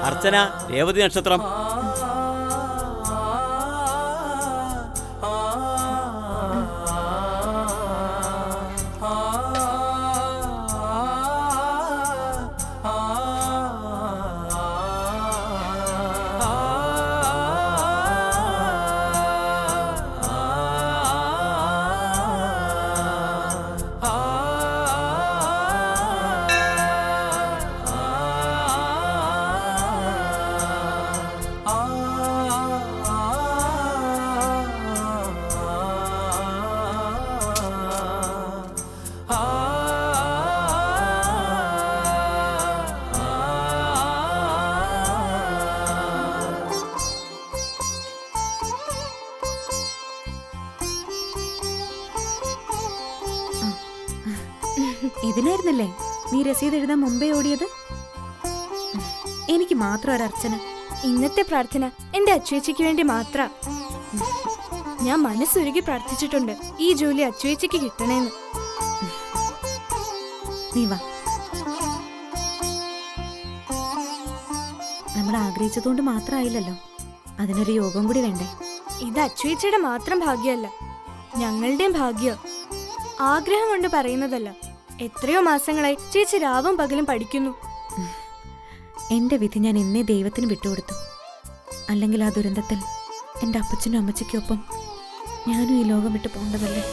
അർച്ചന, രേവതി നക്ഷത്രം. ഇതിനായിരുന്നല്ലേ നീ രസീത് എഴുതാൻ മുമ്പേ ഓടിയത്? എനിക്ക് മാത്രം ഒരർച്ചന. ഇന്നത്തെ പ്രാർത്ഥന എന്റെ അച്ചുവേച്ചിക്ക് വേണ്ടി മാത്ര. ഞാൻ മനസ്സുരുകി പ്രാർത്ഥിച്ചിട്ടുണ്ട് ഈ ജോലി അച്ചുവേച്ചിക്ക് കിട്ടണേന്ന്. നീ വാ. നമ്മൾ ആഗ്രഹിച്ചതുകൊണ്ട് മാത്രമായില്ലല്ലോ, അതിനൊരു യോഗം കൂടി വേണ്ടേ? ഇത് അച്ചുവേച്ചിയുടെ മാത്രം ഭാഗ്യമല്ല, ഞങ്ങളുടെയും ഭാഗ്യം. ആഗ്രഹം കൊണ്ട് പറയുന്നതല്ല. എത്രയോ മാസങ്ങളായി ചേച്ചി രാവും പകലും പഠിക്കുന്നു. എന്റെ വിധി ഞാൻ എന്നേ ദൈവത്തിന് വിട്ടുകൊടുത്തു. അല്ലെങ്കിൽ ആ ദുരന്തത്തിൽ എൻ്റെ അപ്പച്ചനും അമ്മച്ചിക്കൊപ്പം ഞാനും ഈ ലോകം വിട്ടു പോകേണ്ടതല്ലേ?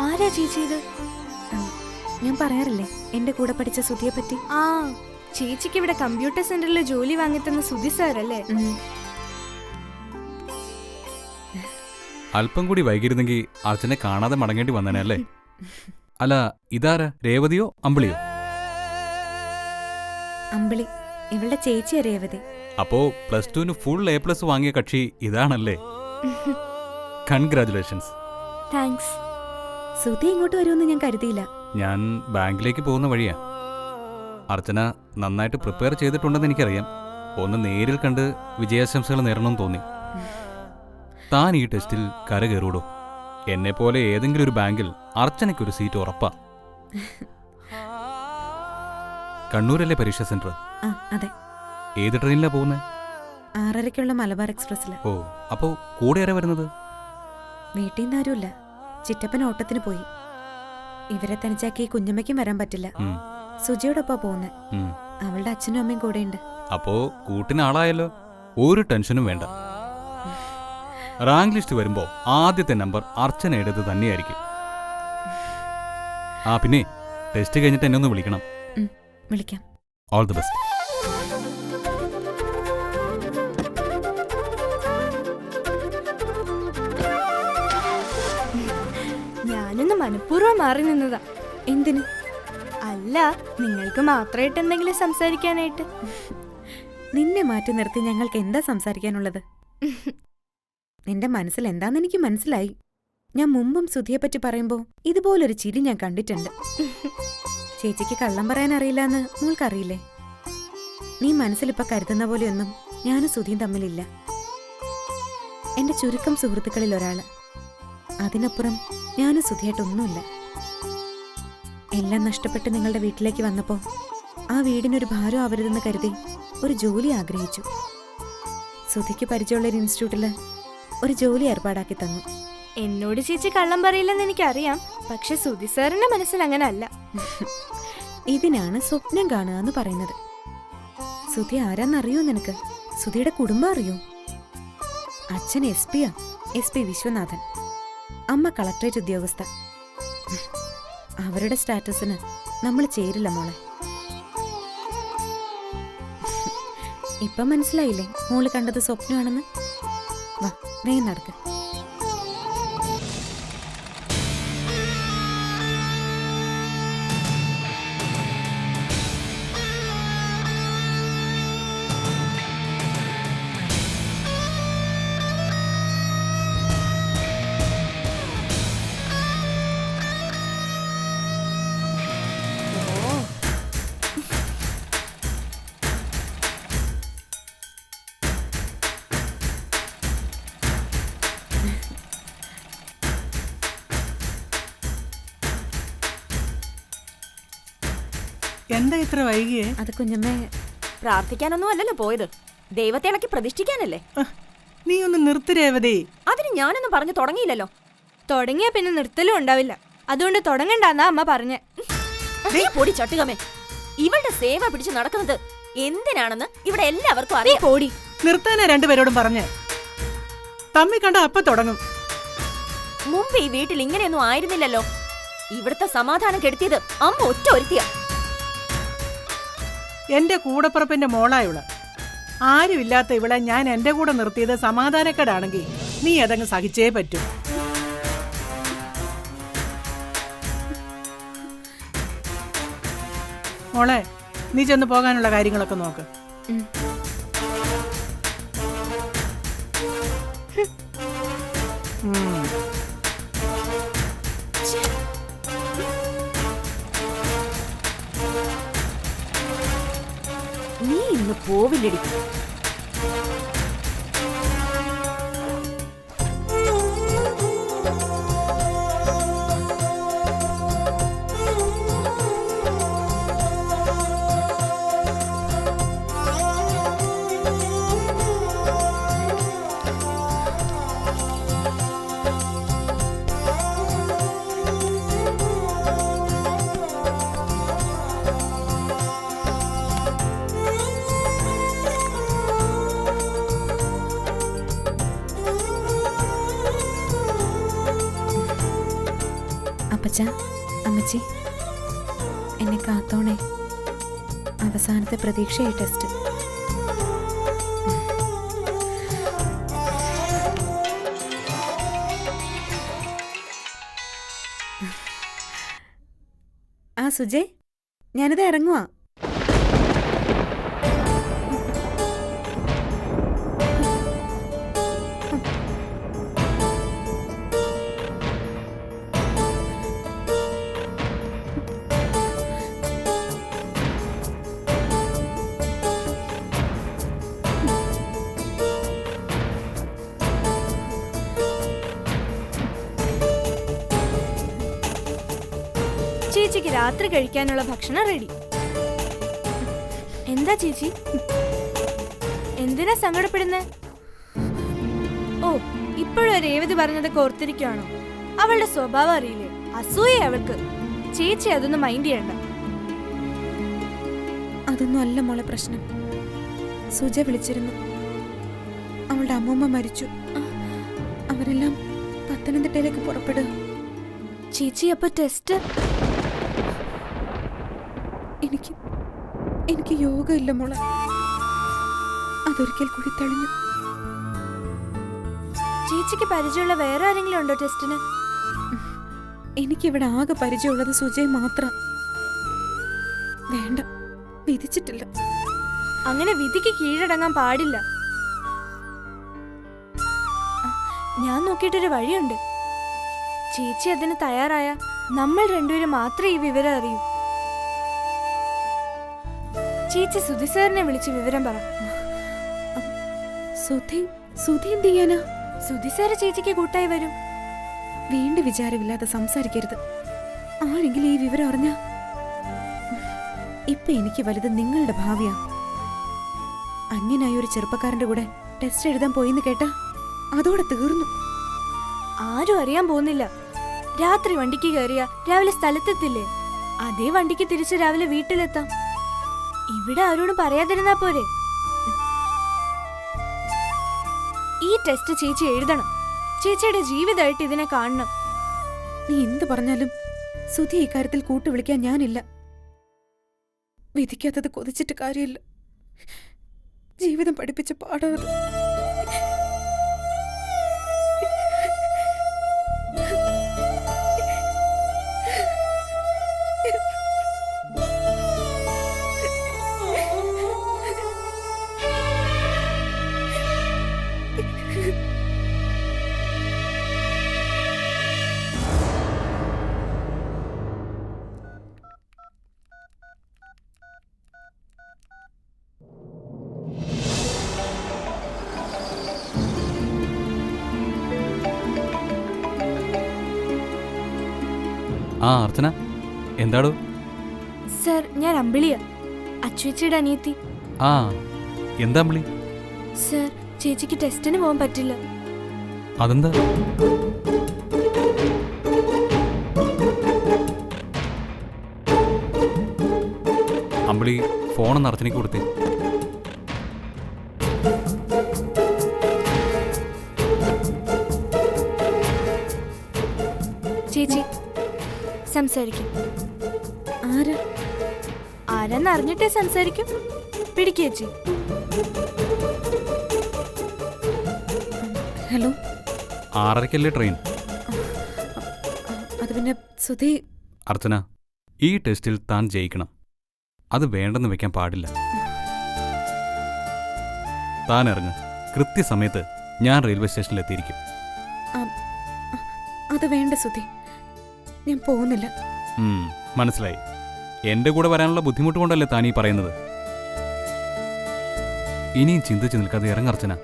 ആരാ ചേച്ചി ഇത്? ഞാൻ പറയാറില്ലേ എന്റെ കൂടെ പഠിച്ച സുധിയെ പറ്റി. ആ, ചേച്ചിക്ക് ഇവിടെ കമ്പ്യൂട്ടർ സെന്ററിൽ ജോലി വാങ്ങിത്തന്ന സുധി സാറല്ലേ? അല്പം കൂടി വൈകിരുന്നെങ്കിൽ അർച്ചനെ കാണാതെ മടങ്ങേണ്ടി വന്നേനെ അല്ലേ? അല്ല, ഇതാരാ? രേവതിയോ അമ്പിളിയോ? അമ്പിളി ഇവളുടെ ചേച്ചിയാ രേവതി. അപ്പോ +2 ഫുൾ A+ വാങ്ങിയ കക്ഷി ഇതാണല്ലേ? കൺഗ്രാറ്റുലേഷൻസ്. താങ്ക്സ്. സുധി ഇങ്ങോട്ട് വരുമെന്ന് ഞാൻ കരുതിയില്ല. ഞാൻ ബാങ്കിലേക്ക് പോകുന്ന വഴിയാ. അർച്ചന നന്നായിട്ട് പ്രിപ്പയർ ചെയ്തിട്ടുണ്ടെന്ന് എനിക്കറിയാം. ഒന്ന് നേരിൽ കണ്ട് വിജയാശംസകൾ നേരണമെന്ന് തോന്നി. താൻ ഈ ടെസ്റ്റിൽ കരകയറൂടോ. എന്നെപ്പോലെ ഏതെങ്കിലും ഒരു ബാങ്കിൽ അർച്ചനയ്ക്കൊരു സീറ്റ് ഉറപ്പാ. കണ്ണൂരല്ലേ പരീക്ഷാ സെന്റർ? അതെ. ഏത് ട്രെയിനിലാ പോകുന്നത്? 6:30-ക്കുള്ള മലബാർ എക്സ്പ്രസ്സിൽ. ഓ, അപ്പോ കൂടെ ആരാ വരുന്നത്? വീട്ടിൽ നിന്ന് ആരുമില്ല. ചിറ്റപ്പൻ ഓട്ടത്തിന് പോയി. ഇവരെ തനിച്ചാക്കി കുഞ്ഞമ്മയ്ക്കും വരാൻ പറ്റില്ല. സുജിയോടൊപ്പാ പോകുന്നത്. അവളുടെ അച്ഛനും അമ്മയും കൂടെയുണ്ട്. അപ്പോ കൂട്ടിന് ആളായല്ലോ. ഒരു ടെൻഷനും വേണ്ട. റാങ്ക് ലിസ്റ്റ് വരുമ്പോ ആദ്യത്തെ നമ്പർ അർച്ചനയുടേത് തന്നെയായിരിക്കും. ആ, പിന്നെ ടെസ്റ്റ് കഴിഞ്ഞിട്ട് എന്നെ ഒന്ന് വിളിക്കണം. വിളിക്കാം. All the best. ഞാനൊന്ന് മനഃപൂർവ്വം മാറി നിന്നതാ. എന്തിന്? അല്ല, നിങ്ങൾക്ക് മാത്രമായിട്ട് എന്തെങ്കിലും സംസാരിക്കാനായിട്ട്. നിന്നെ മാറ്റി നിർത്തി ഞങ്ങൾക്ക് എന്താ സംസാരിക്കാനുള്ളത്? നിന്റെ മനസ്സിൽ എന്താന്ന് എനിക്ക് മനസ്സിലായി. ഞാൻ മുമ്പും സുധിയെ പറ്റി പറയുമ്പോ ഇതുപോലൊരു ചിരി ഞാൻ കണ്ടിട്ടുണ്ട്. ചേച്ചിക്ക് കള്ളം പറയാൻ അറിയില്ലെന്ന് മോൾക്കറിയില്ലേ? നീ മനസ്സിലിപ്പോ കരുതുന്ന പോലെയൊന്നും ഞാനും സുധിയും തമ്മിലില്ല. എന്റെ ചുരുക്കം സുഹൃത്തുക്കളിൽ ഒരാള്. അതിനപ്പുറം ഞാനും സുധിയായിട്ടൊന്നുമില്ല. എല്ലാം നഷ്ടപ്പെട്ട് നിങ്ങളുടെ വീട്ടിലേക്ക് വന്നപ്പോ ആ വീടിനൊരു ഭാരം ആവരുതെന്ന് കരുതി ഒരു ജോലി ആഗ്രഹിച്ചു. സുധിക്ക് പരിചയമുള്ള ഒരു ഇൻസ്റ്റിറ്റ്യൂട്ടില് ഒരു ജോലി ഏർപ്പാടാക്കി തന്നു. എന്നോട് ചേച്ചി കള്ളം പറയില്ലെന്ന് എനിക്കറിയാം. പക്ഷെ സുധി സാറിന്റെ മനസ്സിൽ അങ്ങനെ അല്ല. ഇതിനാണ് സ്വപ്നം കാണുക എന്ന് പറയുന്നത്. സുധി ആരാന്നറിയോ നിനക്ക്? സുധിയുടെ കുടുംബം അറിയോ? അച്ഛൻ SP വിശ്വനാഥൻ, അമ്മ കളക്ടറേറ്റ് ഉദ്യോഗസ്ഥ. അവരുടെ സ്റ്റാറ്റസിന് നമ്മൾ ചേരില്ല മോളെ. ഇപ്പൊ മനസ്സിലായില്ലേ മോള് കണ്ടത് സ്വപ്നമാണെന്ന്? വാ, വേഗം നടക്ക. എന്താ ഇത്ര വൈകിയേ? അത് കുഞ്ഞമ്മേ, പ്രാർത്ഥിക്കാനൊന്നും അല്ലല്ലോ പോയത്, ദൈവത്തെ ഇണക്കി പ്രതിഷ്ഠിക്കാനല്ലേ. നീ ഒന്ന് നിർത്തി രേവതി. അതിന് ഞാനൊന്നും പറഞ്ഞു തുടങ്ങിയില്ലല്ലോ. തുടങ്ങിയ പിന്നെ നിർത്തലും ഉണ്ടാവില്ല. അതുകൊണ്ട് തുടങ്ങണ്ടെന്നാ അമ്മ പറഞ്ഞേ. പൊടി ചട്ടുകമേ, ഇവളുടെ സേവ പിടിച്ച് നടക്കുന്നത് എന്തിനാണെന്ന് ഇവിടെ എല്ലാവർക്കും അറിയാം. പോടി. നിർത്താനാ രണ്ടുപേരോടും പറഞ്ഞ്. തമ്മി കണ്ട അപ്പ തുടങ്ങും. മുമ്പ് ഈ വീട്ടിൽ ഇങ്ങനെയൊന്നും ആയിരുന്നില്ലല്ലോ. ഇവിടുത്തെ സമാധാനം കെടുത്തിയത് അമ്മ ഒറ്റ ഒരുത്തിയ. എന്റെ കൂടപ്പുറപ്പിന്റെ മോളായുള്ള ആരുമില്ലാത്ത ഇവളെ ഞാൻ എന്റെ കൂടെ നിർത്തിയത് സമാധാനക്കേടാണെങ്കിൽ നീ അതങ്ങ് സഹിച്ചേ പറ്റൂ. മോളെ, നീ ചെന്ന് പോകാനുള്ള കാര്യങ്ങളൊക്കെ നോക്ക്. നീ ഇന്ന് പോവില്ലടി. അപ്പച്ച, അമ്മച്ചി, എന്നെ കാത്തോണേ. അവസാനത്തെ പ്രതീക്ഷയായി ടെസ്റ്റ്. ആ സുജയ്, ഞാനിത് ഇറങ്ങുവാ. ചേച്ചിക്ക് രാത്രി കഴിക്കാനുള്ള ഭക്ഷണം റെഡി. എന്താ ചേച്ചി, എന്തിനാ സങ്കടപ്പെടുന്നേ? ഓ, ഇപ്പോഴും രേവതി പറഞ്ഞതൊക്കെ ഓർത്തിരിക്കുകയാണോ? അവളുടെ സ്വഭാവം അറിയില്ലേ? അസൂയ അവൾക്ക്. ചേച്ചി അതൊന്നും മൈൻഡ് ചെയ്യണ്ട. അതൊന്നും അല്ല മോളെ പ്രശ്നം. സുജ വിളിച്ചിരുന്നു. അവളുടെ അമ്മൂമ്മ മരിച്ചു. അവരെല്ലാം പത്തനംതിട്ടയിലേക്ക് പുറപ്പെടുക. ചേച്ചി, അപ്പൊ ടെസ്റ്റ്? എനിക്ക് യോഗ ഇല്ല മോളെ. അതൊരിക്കൽ കൂടി തെളിഞ്ഞു. ചേച്ചിക്ക് പരിചയമുള്ള വേറെ ആരെങ്കിലും ഉണ്ടോ ടെസ്റ്റിന്? എനിക്കിവിടെ ആകെ പരിചയമുള്ളത് സുജയ് മാത്രം. വേണ്ട, വിധിച്ചിട്ടില്ല. അങ്ങനെ വിധിക്ക് കീഴടങ്ങാൻ പാടില്ല. ഞാൻ നോക്കിയിട്ടൊരു വഴിയുണ്ട്. ചേച്ചി അതിന് തയ്യാറായ നമ്മൾ രണ്ടുപേരും മാത്രമേ ഈ വിവരം അറിയൂ. ചേച്ചി സുധി സാറിനെ വിളിച്ച് വിവരം പറ. സുധി എന്ത് ചെയ്യാനാ? സുധി സാറ് ചേച്ചിക്ക് കൂട്ടായി വരും. വീണ്ടും വിചാരമില്ലാതെ സംസാരിക്കരുത്. ആരെങ്കിലും ഈ വിവരം അറിഞ്ഞ ഇപ്പൊ എനിക്ക് വലുത് നിങ്ങളുടെ ഭാവിയാ. അന്യനായ ഒരു ചെറുപ്പക്കാരന്റെ കൂടെ ടെസ്റ്റ് എഴുതാൻ പോയിന്ന് കേട്ടാ അതോടെ തീർന്നു. ആരും അറിയാൻ പോകുന്നില്ല. രാത്രി വണ്ടിക്ക് കയറിയ രാവിലെ സ്ഥലത്തെത്തില്ലേ? അതേ വണ്ടിക്ക് തിരിച്ച് രാവിലെ വീട്ടിലെത്താം. ഇവിടെ ആരോടും പറയാതിരുന്നാ പോരെ? ഈ ടെസ്റ്റ് ചേച്ചി എഴുതണം. ചേച്ചിയുടെ ജീവിതമായിട്ട് ഇതിനെ കാണണം. നീ എന്ത് പറഞ്ഞാലും സുധി ഇക്കാര്യത്തിൽ കൂട്ടുവിളിക്കാൻ ഞാനില്ല. വിധിക്കാത്തത് കൊതിച്ചിട്ട് കാര്യമില്ല. ജീവിതം പഠിപ്പിച്ച പാടാത്. ആ അർച്ചന, എന്താടോ? സർ, ഞാൻ അമ്പിളിയാ, അച്ചുവേച്ചിയുടെ അനിയത്തി. ആ, എന്താ അമ്പിളി? സർ, ചേച്ചിക്ക് ടെസ്റ്റിന് പോകാൻ പറ്റില്ല. അതെന്താ? അമ്പിളി ഫോണൊന്ന് അർച്ചനയ്ക്ക് കൊടുത്തേ. ചേച്ചി സംസാരിക്കും. ആരാ? ആരാന്ന് അറിഞ്ഞിട്ടേ സംസാരിക്കും. പിടിക്കേച്ചി. ഹലോ. 6:30-ക്കല്ലേ ട്രെയിൻ? അത് പിന്നെ സുധി. അർച്ചന, ഈ ടെസ്റ്റിൽ താൻ ജയിക്കണം. അത് വേണ്ടെന്ന് വെക്കാൻ പാടില്ല. താൻ ഇറങ്ങ്. കൃത്യസമയത്ത് ഞാൻ റെയിൽവേ സ്റ്റേഷനിൽ എത്തിയിരിക്കും. അത് വേണ്ട സുധി, ഞാൻ പോകുന്നില്ല. മനസ്സിലായി. എന്റെ കൂടെ വരാനുള്ള ബുദ്ധിമുട്ട് കൊണ്ടല്ലേ താനീ പറയുന്നത്. ഇനിയും ചിന്തിച്ച് നിൽക്കാതെ ഇറങ്ങർച്ചന.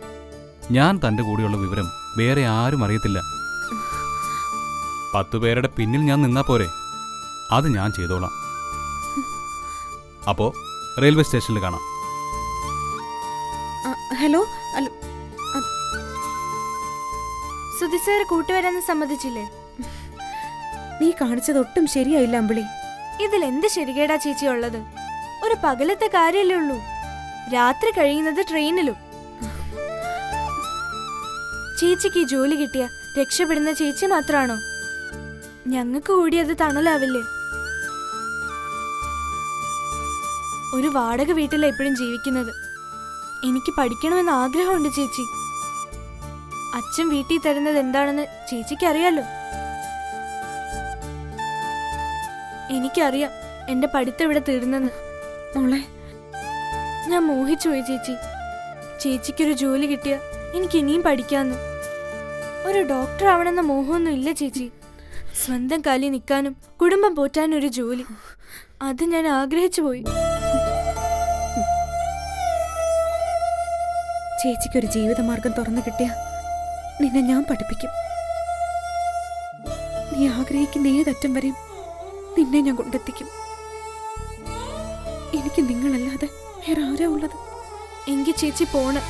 ഞാൻ തന്റെ കൂടെയുള്ള വിവരം വേറെ ആരും അറിയത്തില്ല. 10 പേരുടെ പിന്നിൽ ഞാൻ നിന്നാ പോരെ? അത് ഞാൻ ചെയ്തോളാം. അപ്പോ റെയിൽവേ സ്റ്റേഷനിൽ കാണാം. ഹലോ. സുധി സാറ് കൂട്ടുവരാന്ന് സമ്മതിച്ചില്ലേ? നീ കാണിച്ചത് ഒട്ടും ശരിയായില്ല അമ്പിളി. ഇതിൽ എന്ത് ശരികേടാ ചേച്ചി ഉള്ളത്? ഒരു പകലത്തെ കാര്യല്ലേ ഉള്ളൂ. രാത്രി കഴിയുന്നത് ട്രെയിനിലും. ചേച്ചിക്ക് ഈ ജോലി കിട്ടിയ രക്ഷപ്പെടുന്ന ചേച്ചി മാത്രാണോ? ഞങ്ങൾക്ക് കൂടി അത് തണലാവില്ലേ? ഒരു വാടക വീട്ടിലാണ് എപ്പോഴും ജീവിക്കുന്നത്. എനിക്ക് പഠിക്കണമെന്ന് ആഗ്രഹമുണ്ട് ചേച്ചി. അച്ഛൻ വീട്ടിൽ തരുന്നത് എന്താണെന്ന് ചേച്ചിക്ക് അറിയാലോ. എനിക്കറിയാം എന്റെ പഠിത്തം ഇവിടെ തീർന്നെന്ന്. മോളെ, ഞാൻ മോഹിച്ചു പോയി ചേച്ചി. ചേച്ചിക്കൊരു ജോലി കിട്ടിയ എനിക്ക് ഇനിയും പഠിക്കാന്ന്. ഒരു ഡോക്ടർ ആവണമെന്ന മോഹമൊന്നും ഇല്ല ചേച്ചി. സ്വന്തം കാലിൽ നിൽക്കാനും കുടുംബം പോറ്റാനും ഒരു ജോലി, അത് ഞാൻ ആഗ്രഹിച്ചു പോയി. ചേച്ചിക്കൊരു ജീവിതമാർഗം തുറന്നു കിട്ടിയ നിന്നെ ഞാൻ പഠിപ്പിക്കും. നീ ആഗ്രഹിക്കുന്ന ഏതറ്റം വരെയും നിന്നെ ഞാൻ കൊണ്ടെത്തിക്കും. എനിക്ക് നിങ്ങളല്ലാതെ വേറെ ആരാ ഉള്ളത്? എങ്കിൽ ചേച്ചി പോണം.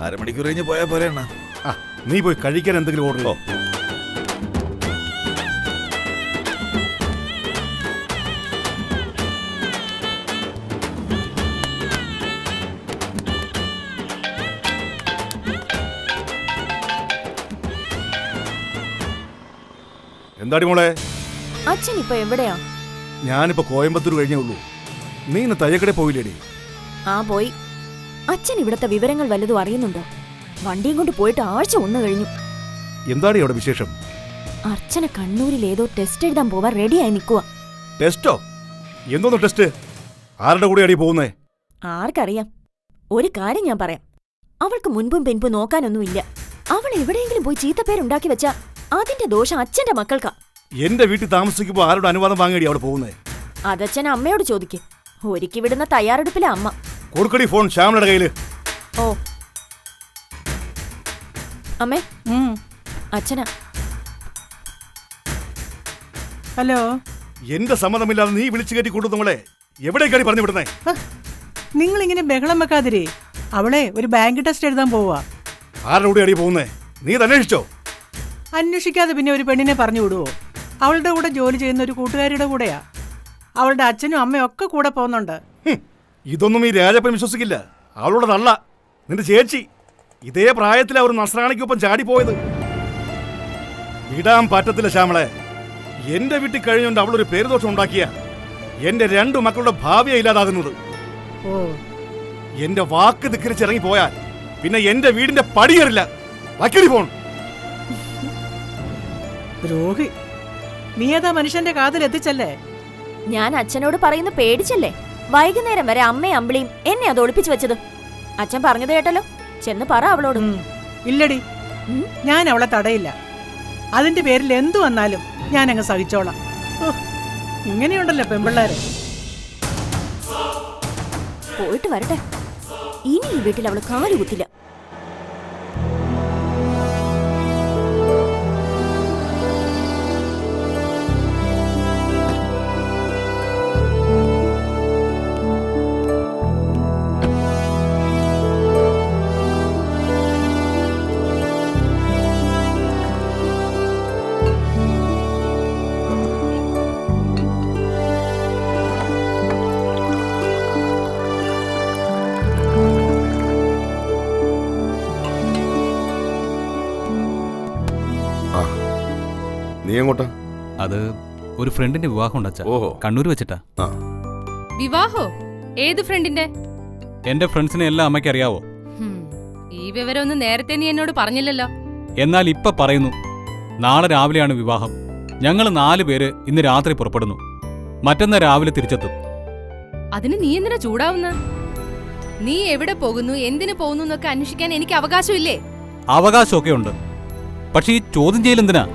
അരമണിക്കൂർ കഴിഞ്ഞ് പോയാൽ പോരെ അണ്ണാ? നീ പോയി കഴിക്കാൻ എന്തെങ്കിലും ഓർഡർ ചെയ്തോ. എന്താടി മോളെ? അച്ഛൻ ഇപ്പൊ എവിടെയാ? ഞാനിപ്പോ കോയമ്പത്തൂർ കഴിഞ്ഞേ ഉള്ളൂ. നീ ഇന്ന് തയ്യക്കടയിൽ പോയില്ലേടി? ആ പോയി. അച്ഛൻ ഇവിടത്തെ വിവരങ്ങൾ വല്ലതും അറിയുന്നുണ്ടോ? വണ്ടിയും കൊണ്ട് പോയിട്ട് ആഴ്ച 1 കഴിഞ്ഞു. എന്താടി അവിടെ വിശേഷം? അർച്ചന കണ്ണൂരിൽ ഏതോ ടെസ്റ്റ് എഴുതാൻ പോവാൻ റെഡിയായി നിൽക്കുക. ടെസ്റ്റോ? എന്തോന്ന് ടെസ്റ്റ്? ആരുടെ കൂടെ അടി പോകുന്നേ? ആർക്കറിയാം. ഒരു കാര്യം ഞാൻ പറയാം, അവൾക്ക് മുൻപും പിൻപും നോക്കാനൊന്നുമില്ല. അവൾ എവിടെയെങ്കിലും പോയി ചീത്തപ്പേരുണ്ടാക്കി വെച്ചാ അതിന്റെ ദോഷം അച്ഛന്റെ മക്കൾക്കാ. എന്റെ വീട്ടിൽ താമസിക്കുമ്പോ ആരുടെ അനുവാദം വാങ്ങിയടി അവിടെ പോകുന്നേ? അതച്ഛൻ അമ്മയോട് ചോദിക്ക്. ഒരുക്കി വിടുന്ന തയ്യാറെടുപ്പിലെ അമ്മ. കൊടുക്കടി ഫോൺ ശ്യാമളയുടെ കയ്യില്. ഓ അമ്മേ, ഉം. അച്ഛനാ. ഹലോ. എന്റെ സമ്മതമില്ലാതെ നീ വിളിച്ചു കയറ്റി കൊണ്ടുവന്നവളെ എവിടേക്കാടി പറഞ്ഞു വിടുന്നേ? നിങ്ങൾ ഇങ്ങനെ ബഹളം വെക്കാതിരേ. അവളെ ഒരു ബാങ്ക് ടെസ്റ്റ് എഴുതാൻ പോവാ. ആരുടെ കൂടെ അടി പോകുന്നേ? നീ ഇത് അന്വേഷിച്ചോ? അന്വേഷിക്കാതെ പിന്നെ ഒരു പെണ്ണിനെ പറഞ്ഞു വിടുവോ? അവളുടെ കൂടെ ജോലി ചെയ്യുന്ന ഒരു കൂട്ടുകാരിയുടെ കൂടെയാ. അവളുടെ അച്ഛനും അമ്മയും ഒക്കെ കൂടെ പോകുന്നുണ്ട്. ഇതൊന്നും ഈ രാജപ്പൻ വിശ്വസിക്കില്ല. അവളുടെ തള്ള, നിന്റെ ചേച്ചി, ഇതേ പ്രായത്തിൽ അവർ നസ്രാണിക്കൊപ്പം ചാടിപ്പോയത്. വിടാൻ പറ്റത്തില്ല ശ്യാമളെ. എന്റെ വീട്ടിൽ കഴിഞ്ഞുകൊണ്ട് അവളൊരു പേരുദോഷം ഉണ്ടാക്കിയ എന്റെ 2 മക്കളുടെ ഭാവിയെ ഇല്ലാതാകുന്നത്. ഓ, എന്റെ വാക്ക് ധിക്കരിച്ചിറങ്ങി പോയാൽ പിന്നെ എന്റെ വീടിന്റെ പടിയേറില്ല. വക്കടി പോൺ. ദ്രോഹി. നീ ഏതാ മനുഷ്യന്റെ കാതിൽ എത്തിച്ചല്ലേ? ഞാൻ അച്ഛനോട് പറയുന്ന പേടിച്ചല്ലേ വൈകുന്നേരം വരെ അമ്മയും അമ്പിളിയും എന്നെ അത് ഒളിപ്പിച്ചു വെച്ചത്. അച്ഛൻ പറഞ്ഞത് കേട്ടല്ലോ. ചെന്ന് പറ അവളോട്. ഇല്ലടി, ഞാൻ അവളെ തടയില്ല. അതിന്റെ പേരിൽ എന്തു വന്നാലും ഞാൻ അങ്ങ് സഹിച്ചോളാം. ഇങ്ങനെയുണ്ടല്ലോ പെമ്പിള്ളേരെ. പോയിട്ട് വരട്ടെ. ഇനി ഈ വീട്ടിൽ അവള് കാലുകുത്തില്ല. നീ എങ്ങോട്ടാ? അത് ഒരു ഫ്രണ്ടിന്റെ വിവാഹം ഉണ്ടച്ചാ. ഓഹോ, കണ്ണൂർ വെച്ചിട്ടാ. വിവാഹോ? ഏത് ഫ്രണ്ടിന്റെ? എന്റെ ഫ്രണ്ട്സിനെ എല്ലാം അമ്മയ്ക്ക് അറിയാവോ? ഈ വിവരമൊന്നും നേരത്തെ നീ എന്നോട് പറഞ്ഞില്ലല്ലോ. എന്നാൽ ഇപ്പൊ പറയുന്നു. നാളെ രാവിലെയാണ് വിവാഹം. ഞങ്ങൾ 4 പേര് ഇന്ന് രാത്രി പുറപ്പെടുന്നു. മറ്റന്നാ രാവിലെ തിരിച്ചെത്തും. അതിന് നീ എന്തിനാ ചൂടാവുന്ന? നീ എവിടെ പോകുന്നു, എന്തിനു പോകുന്നു എന്നൊക്കെ അന്വേഷിക്കാൻ എനിക്ക് അവകാശമില്ലേ? അവകാശമൊക്കെ ഉണ്ട്. പക്ഷെ ഈ ചോദ്യം ചെയ്യലെന്തിനാ?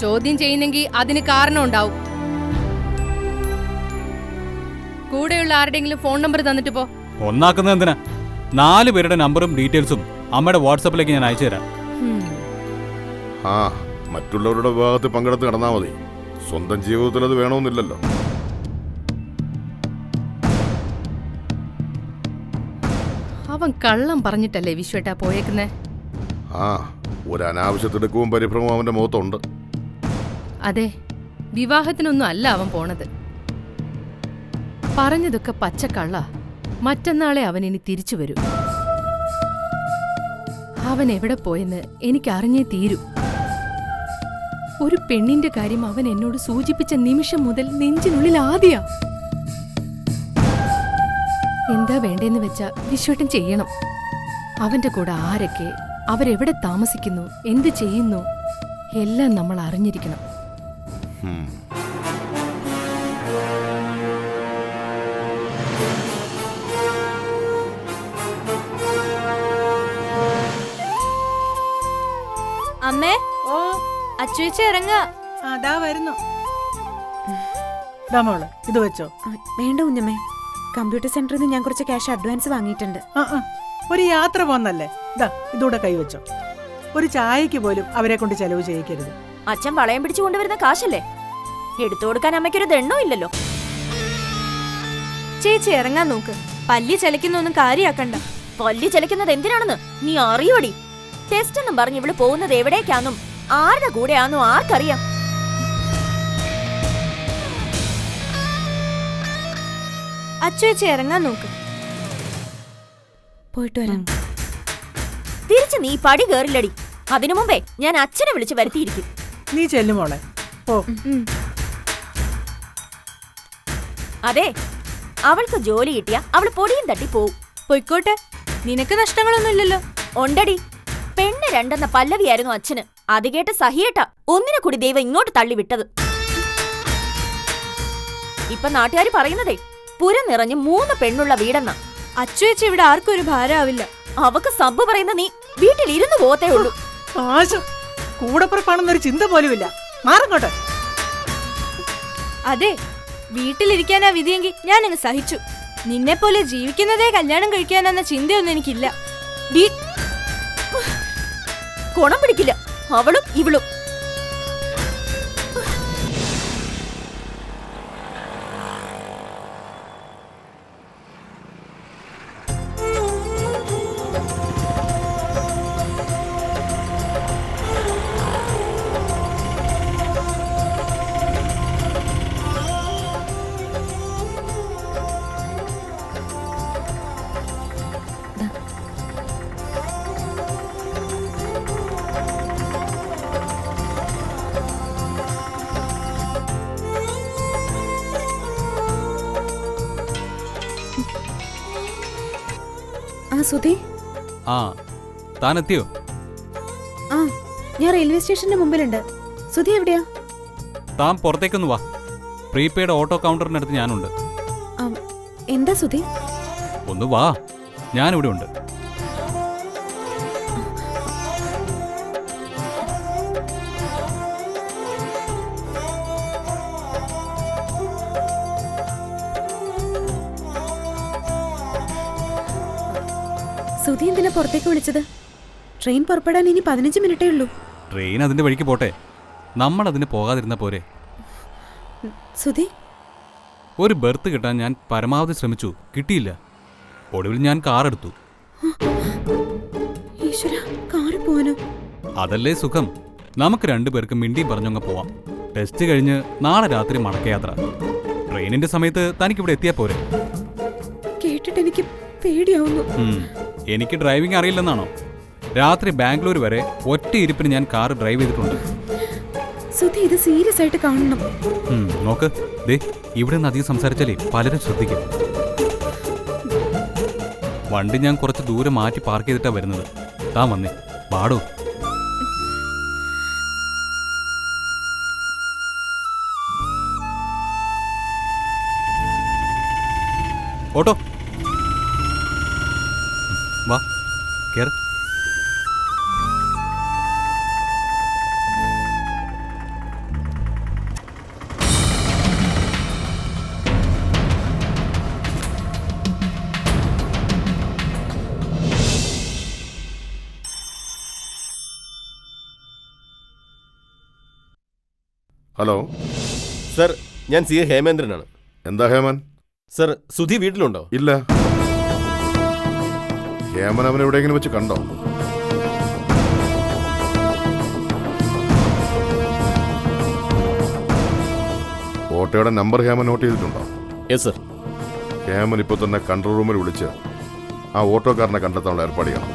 ചോദ്യം ചെയ്യുന്നെങ്കിൽ അതിന് കാരണം ഉണ്ടാവും. കൂടെയുള്ള ആരുടെയെങ്കിലും ഫോൺ നമ്പർ തന്നിട്ട് പോ. ഒന്നാക്കുന്നത് എന്തിനാ? 4 പേരുടെ നമ്പറും ഡീറ്റെയിൽസും അമ്മയുടെ വാട്സാപ്പിലേക്ക് ഞാൻ അയച്ചു തരാം. ആ മറ്റുള്ളവരുടെ വിവാഹത്തിൽ പങ്കെടുത്ത് കിടന്നാ മതി. സ്വന്തം ജീവിതത്തിൽ അത് വേണമെന്നില്ലല്ലോ. അവൻ കള്ളം പറഞ്ഞിട്ടല്ലേ വിശ്വട്ടാ പോയേക്കുന്നേ? ആ ഒരു അനാവശ്യത്തിടുക്കവും പരിഭ്രമവും അവന്റെ മുഖത്തുണ്ട്. അതെ, വിവാഹത്തിനൊന്നും അല്ല അവൻ പോണത്. പറഞ്ഞതൊക്കെ പച്ചക്കള്ള. മറ്റന്നാളെ അവൻ ഇനി തിരിച്ചു വരൂ. അവൻ എവിടെ പോയെന്ന് എനിക്ക് അറിഞ്ഞേ തീരൂ. ഒരു പെണ്ണിന്റെ കാര്യം അവൻ എന്നോട് സൂചിപ്പിച്ച നിമിഷം മുതൽ നെഞ്ചിനുള്ളിൽ ആദ്യ എന്താ വേണ്ടെന്ന് വെച്ചാ വിശ്വട്ടൻ ചെയ്യണം. അവന്റെ കൂടെ ആരൊക്കെ, അവരെവിടെ താമസിക്കുന്നു, എന്ത് ചെയ്യുന്നു, എല്ലാം നമ്മൾ അറിഞ്ഞിരിക്കണം. അമ്മേ, ഓ, അച്ചുവെച്ച ഇറങ്ങ. അതാ വരുന്നു. മോള് ഇത് വെച്ചോ. വേണ്ട കുഞ്ഞമ്മേ, കമ്പ്യൂട്ടർ സെന്ററിൽ നിന്ന് ഞാൻ കുറച്ച് ക്യാഷ് അഡ്വാൻസ് വാങ്ങിയിട്ടുണ്ട്. ഒരു യാത്ര പോന്നല്ലേ, ഇതാ ഇതൂടെ കൈവച്ചോ. ഒരു ചായക്ക് പോലും അവരെ കൊണ്ട് ചെലവ് ചെയ്യിക്കരുത്. അച്ഛൻ വളയം പിടിച്ചു കൊണ്ടുവരുന്ന കാശല്ലേ? എടുത്തു കൊടുക്കാൻ അമ്മയ്ക്കൊരു ദണ്ണോ ഇല്ലല്ലോ. ചേച്ചി ഇറങ്ങാൻ നോക്ക്. പല്ലി ചലിക്കുന്നൊന്നും കാര്യാക്കണ്ട. പല്ലി ചലിക്കുന്നത് എന്തിനാണെന്ന് നീ അറിയോടി? ടെസ്റ്റ് എന്നും പറഞ്ഞ് ഇവള് പോകുന്നത് എവിടേക്കാന്നും ആരുടെ കൂടെയാന്നും ആർക്കറിയാം? അച്ചുവെച്ച് ഇറങ്ങാൻ നോക്ക്. പോയിട്ട് വരാം. തിരിച്ച് നീ പടി കേറില്ലടി. അതിനു മുമ്പേ ഞാൻ അച്ഛനെ വിളിച്ച് വരുത്തിയിരിക്കും. നീ ചെല്ലുമോളെ. ഓ, അതെ, അവൾക്ക് ജോലി കിട്ടിയ അവള് പൊടിയും തട്ടി പോവും. പൊയ്ക്കോട്ടെ, നിനക്ക് നഷ്ടങ്ങളൊന്നുമില്ലല്ലോ. ഉണ്ടടി. പെണ്ണ് 2 പല്ലവിയായിരുന്നു അച്ഛന്. അത് കേട്ട് സഹിയേട്ടാ ഒന്നിനെ കൂടി ദൈവം ഇങ്ങോട്ട് തള്ളിവിട്ടത്. ഇപ്പൊ നാട്ടുകാര് പറയുന്നതേ പുരം നിറഞ്ഞ് 3 പെണ്ണുള്ള വീടെന്നാ. അച്ചുവെച്ച് ഇവിടെ ആർക്കും ഒരു ഭാരമാവില്ല. അവക്ക് സബ്ബ് പറയുന്ന നീ വീട്ടിൽ ഇരുന്ന് പോത്തേ ഉള്ളൂ. ആശം കൂടപ്പുറപ്പാണെന്നൊരു ചിന്ത പോലുമില്ല. മാറങ്ങോട്ടെ. അതെ, വീട്ടിലിരിക്കാനാ വിധിയെങ്കിൽ ഞാൻ അങ്ങ് സഹിച്ചു. നിന്നെ പോലെ ജീവിക്കുന്നതേ കല്യാണം കഴിക്കാനെന്ന ചിന്തയൊന്നും എനിക്കില്ല. ഗുണം പിടിക്കില്ല അവളും ഇവളും. സുധി, ആ താൻ എത്തിയോ? ആ ഞാൻ റെയിൽവേ സ്റ്റേഷന്റെ മുമ്പിലുണ്ട്. സുധി എവിടെയാ? താൻ പുറത്തേക്കൊന്ന് വാ. പ്രീപെയ്ഡ് ഓട്ടോ കൗണ്ടറിനടുത്ത് ഞാനുണ്ട്. എന്താ സുധി? ഒന്ന് വാ, ഞാനിവിടെ ഉണ്ട്. സുധി എന്തിനാ പുറത്തേക്ക് വിളിച്ചത്? ട്രെയിൻ പുറപ്പെടാൻ ഇനി 15 മിനിറ്റേ ഉള്ളൂ. ട്രെയിൻ അതിന്റെ വഴിക്ക് പോട്ടെ, നമ്മൾ അതിന് പോകാതിരുന്ന പോരെ. സുധി, ഒരു ബെർത്ത് കിട്ടാൻ ഞാൻ പരമാവധി ശ്രമിച്ചു, കിട്ടിയില്ല. ഒടുവിൽ ഞാൻ കാർ എടുത്തു. ഈശ്വര, കാറിൽ പോവാനോ? അതല്ലേ സുഖം. നമുക്ക് രണ്ടുപേർക്ക് മിണ്ടിയും പറഞ്ഞങ്ങ് പോവാം. ടെസ്റ്റ് കഴിഞ്ഞ് നാളെ രാത്രി മടക്കയാത്ര. ട്രെയിനിന്റെ സമയത്ത് തനിക്കിവിടെ എത്തിയാ പോരെ. കേട്ടിട്ട് എനിക്ക് പേടിയാവുന്നു. എനിക്ക് ഡ്രൈവിംഗ് അറിയില്ലെന്നാണോ? രാത്രി ബാംഗ്ലൂർ വരെ ഒറ്റ ഇരിപ്പിന് ഞാൻ കാർ ഡ്രൈവ് ചെയ്തിട്ടുണ്ട്. സുധി, ഇത് സീരിയസ് ആയിട്ട് കാണണം. നോക്ക്, ദേ ഇവിടെ നിന്ന് അധികം സംസാരിച്ചാലേ പലരും ശ്രദ്ധിക്കും. വണ്ടി ഞാൻ കുറച്ച് ദൂരെ മാറ്റി പാർക്ക് ചെയ്തിട്ടാ വരുന്നത്. താൻ വന്നേ, പാടോ. ഓട്ടോ വാ, കേറ്. ഹലോ സർ, ഞാൻ സി എ ഹേമേന്ദ്രനാണ്. എന്താ ഹേമൻ? സർ, സുധി വീട്ടിലുണ്ടോ? ഇല്ല. ഹേമൻ അവൻ എവിടെയെങ്കിലും വെച്ച് കണ്ടോ? ഓട്ടോയുടെ നമ്പർ ഹേമൻ നോട്ട് ചെയ്തിട്ടുണ്ടോ? Yes sir. ഹേമൻ ഇപ്പോൾ തന്നെ കൺട്രോൾ റൂമിൽ വിളിച്ച് ആ ഓട്ടോക്കാരനെ കണ്ടെത്താനുള്ള ഏർപ്പാട് ചെയ്യണം.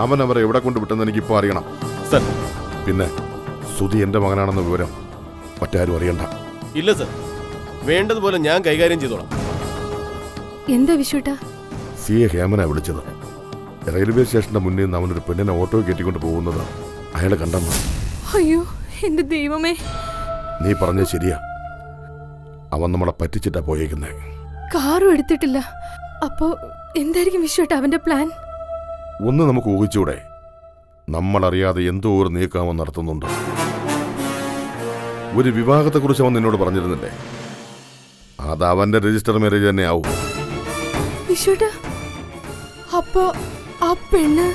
അവൻ അവരെ എവിടെ കൊണ്ട് വിട്ടെന്ന് എനിക്കിപ്പോൾ അറിയണം സർ. പിന്നെ സുധി എൻ്റെ മകനാണെന്ന വിവരം മറ്റാരും അറിയണ്ട. ഇല്ല സർ, വേണ്ടതുപോലെ ഞാൻ കൈകാര്യം ചെയ്തോളാം. എന്താ വിശ്വട്ടാ? സി എ ഹേമനാ വിളിച്ചത്. റെയിൽവേ സ്റ്റേഷന്റെ മുന്നിൽ നിന്ന് അവനൊരു പെണ്ണിനെ ഓട്ടോ കയറ്റിക്കൊണ്ട് പോകുന്നത് അയാളെ കണ്ടെന്ന്. അയ്യോ എന്റെ ദൈവമേ! നീ പറഞ്ഞത് ശരിയാ. അവൻ നമ്മളെ പറ്റിച്ചിട്ടാ പോയേക്കുന്നേ. കാറും എടുത്തിട്ടില്ല. അപ്പോ എന്തായിരിക്കും വിശ്വട്ടാ അവന്റെ പ്ലാൻ? ഒന്ന് നമുക്ക് ഊഹിച്ചൂടെ? നമ്മളറിയാതെ എന്തോ ഒരു നീക്കം അവൻ നടത്തുന്നുണ്ട്. ഒരു വിവാഹത്തെക്കുറിച്ച് അവൻ നിന്നോട് പറഞ്ഞിരുന്നില്ലേ? അത് അവന്റെ രജിസ്റ്റർ മാരേജ് തന്നെ ആവും. വിശ്വട്ടാ, അപ്പോ ആ പെണ്ണ്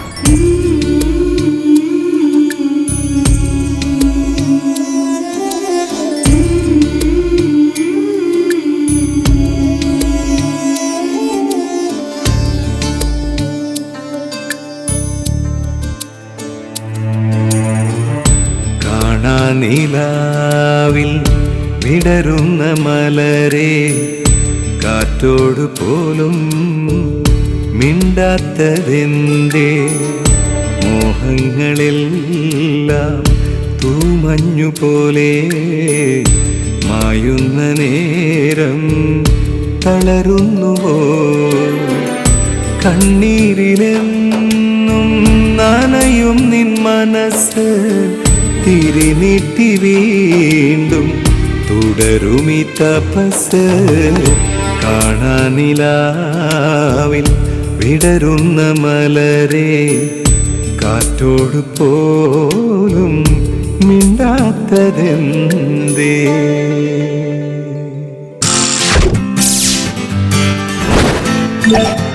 നിലാവിൽ വിടരുന്ന മലരെ കാറ്റോട് പോലും മിണ്ടാത്തതെന്തേ? മോഹങ്ങളെല്ലാം തൂമഞ്ഞു പോലെ മായുന്ന നേരം തളരുന്നുവോ? കണ്ണീരിലെന്നും നനയും നിൻ മനസ്സ് തിരിനീട്ടി വീണ്ടും തുടരുമീ തപസ്. കാണാനിലാവിൽ വിടരുന്ന മലരെ കാറ്റോട് പോലും മിണ്ടാത്തതെന്തേ? Yeah.